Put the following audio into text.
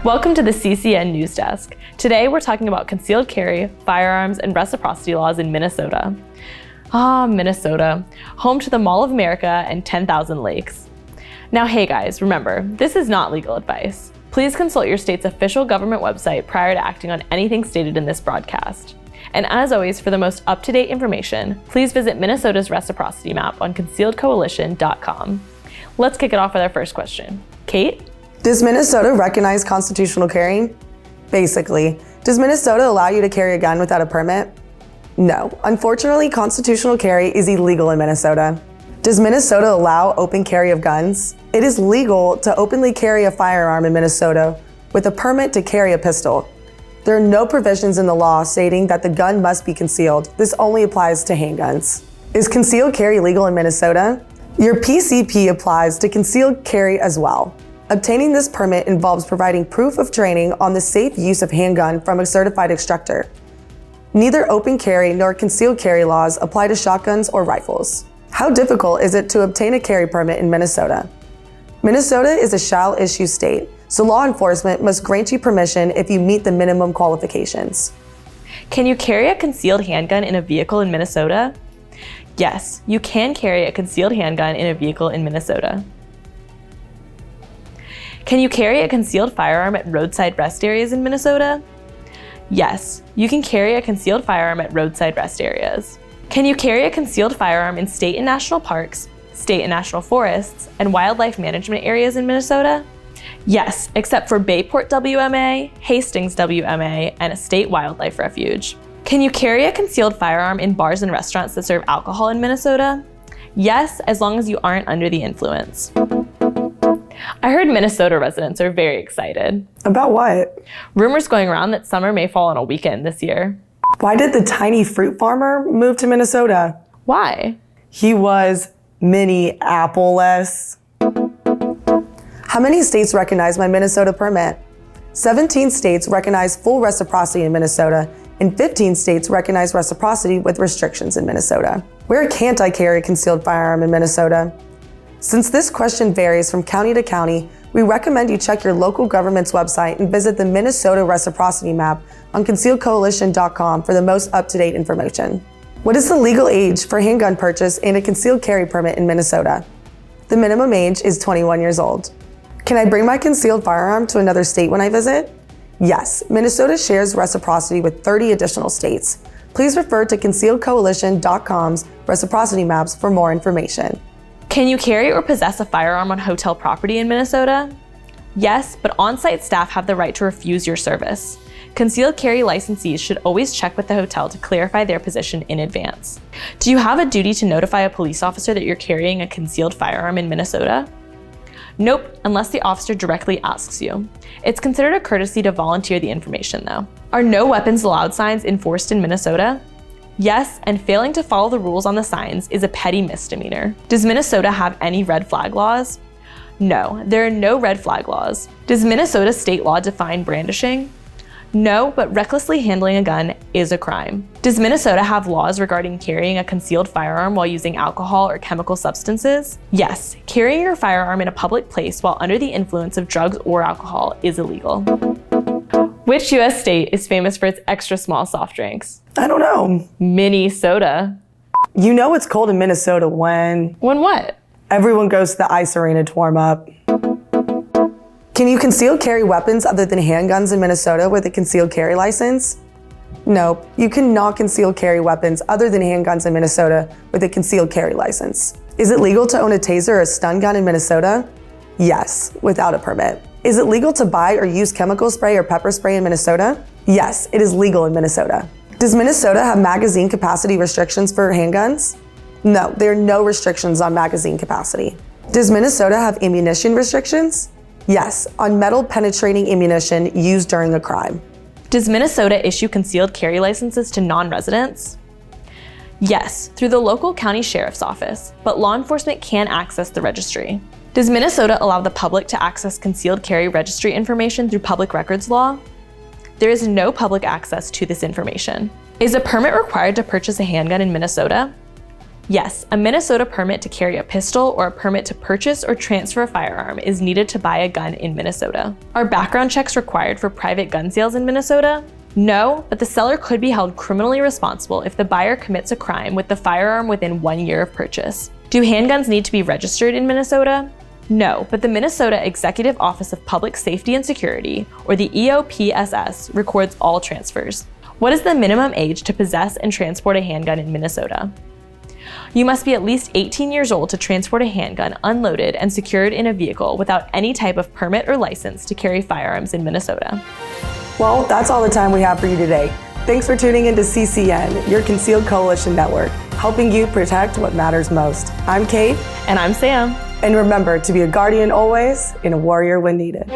Welcome to the CCN News Desk. Today we're talking about concealed carry, firearms, and reciprocity laws in Minnesota. Minnesota, home to the Mall of America and 10,000 lakes. Now hey guys, remember, this is not legal advice. Please consult your state's official government website prior to acting on anything stated in this broadcast. And as always, for the most up-to-date information, please visit Minnesota's reciprocity map on concealedcoalition.com. Let's kick it off with our first question. Kate? Does Minnesota recognize constitutional carry? Basically, does Minnesota allow you to carry a gun without a permit? No. Unfortunately, constitutional carry is illegal in Minnesota. Does Minnesota allow open carry of guns? It is legal to openly carry a firearm in Minnesota with a permit to carry a pistol. There are no provisions in the law stating that the gun must be concealed. This only applies to handguns. Is concealed carry legal in Minnesota? Your PCP applies to concealed carry as well. Obtaining this permit involves providing proof of training on the safe use of handgun from a certified instructor. Neither open carry nor concealed carry laws apply to shotguns or rifles. How difficult is it to obtain a carry permit in Minnesota? Minnesota is a shall-issue state, so law enforcement must grant you permission if you meet the minimum qualifications. Can you carry a concealed handgun in a vehicle in Minnesota? Yes, you can carry a concealed handgun in a vehicle in Minnesota. Can you carry a concealed firearm at roadside rest areas in Minnesota? Yes, you can carry a concealed firearm at roadside rest areas. Can you carry a concealed firearm in state and national parks, state and national forests, and wildlife management areas in Minnesota? Yes, except for Bayport WMA, Hastings WMA, and a state wildlife refuge. Can you carry a concealed firearm in bars and restaurants that serve alcohol in Minnesota? Yes, as long as you aren't under the influence. I heard Minnesota residents are very excited. About what? Rumors going around that summer may fall on a weekend this year. Why did the tiny fruit farmer move to Minnesota? Why? He was Minneapolis. How many states recognize my Minnesota permit? 17 states recognize full reciprocity in Minnesota, and 15 states recognize reciprocity with restrictions in Minnesota. Where can't I carry a concealed firearm in Minnesota? Since this question varies from county to county, we recommend you check your local government's website and visit the Minnesota Reciprocity map on concealedcoalition.com for the most up-to-date information. What is the legal age for handgun purchase and a concealed carry permit in Minnesota? The minimum age is 21 years old. Can I bring my concealed firearm to another state when I visit? Yes, Minnesota shares reciprocity with 30 additional states. Please refer to concealedcoalition.com's reciprocity maps for more information. Can you carry or possess a firearm on hotel property in Minnesota? Yes, but on-site staff have the right to refuse your service. Concealed carry licensees should always check with the hotel to clarify their position in advance. Do you have a duty to notify a police officer that you're carrying a concealed firearm in Minnesota? Nope, unless the officer directly asks you. It's considered a courtesy to volunteer the information though. Are no weapons allowed signs enforced in Minnesota? Yes, and failing to follow the rules on the signs is a petty misdemeanor. Does Minnesota have any red flag laws? No, there are no red flag laws. Does Minnesota state law define brandishing? No, but recklessly handling a gun is a crime. Does Minnesota have laws regarding carrying a concealed firearm while using alcohol or chemical substances? Yes, carrying your firearm in a public place while under the influence of drugs or alcohol is illegal. Which US state is famous for its extra small soft drinks? I don't know. Minnesota. You know it's cold in Minnesota when? When what? Everyone goes to the ice arena to warm up. Can you conceal carry weapons other than handguns in Minnesota with a concealed carry license? No, you cannot conceal carry weapons other than handguns in Minnesota with a concealed carry license. Is it legal to own a taser or a stun gun in Minnesota? Yes, without a permit. Is it legal to buy or use chemical spray or pepper spray in Minnesota? Yes, it is legal in Minnesota. Does Minnesota have magazine capacity restrictions for handguns? No, there are no restrictions on magazine capacity. Does Minnesota have ammunition restrictions? Yes, on metal penetrating ammunition used during a crime. Does Minnesota issue concealed carry licenses to non-residents? Yes, through the local county sheriff's office, but law enforcement can access the registry. Does Minnesota allow the public to access concealed carry registry information through public records law? There is no public access to this information. Is a permit required to purchase a handgun in Minnesota? Yes, a Minnesota permit to carry a pistol or a permit to purchase or transfer a firearm is needed to buy a gun in Minnesota. Are background checks required for private gun sales in Minnesota? No, but the seller could be held criminally responsible if the buyer commits a crime with the firearm within 1 year of purchase. Do handguns need to be registered in Minnesota? No, but the Minnesota Executive Office of Public Safety and Security, or the EOPSS, records all transfers. What is the minimum age to possess and transport a handgun in Minnesota? You must be at least 18 years old to transport a handgun unloaded and secured in a vehicle without any type of permit or license to carry firearms in Minnesota. Well, that's all the time we have for you today. Thanks for tuning into CCN, your Concealed Coalition Network, helping you protect what matters most. I'm Kate. And I'm Sam. And remember to be a guardian always and a warrior when needed.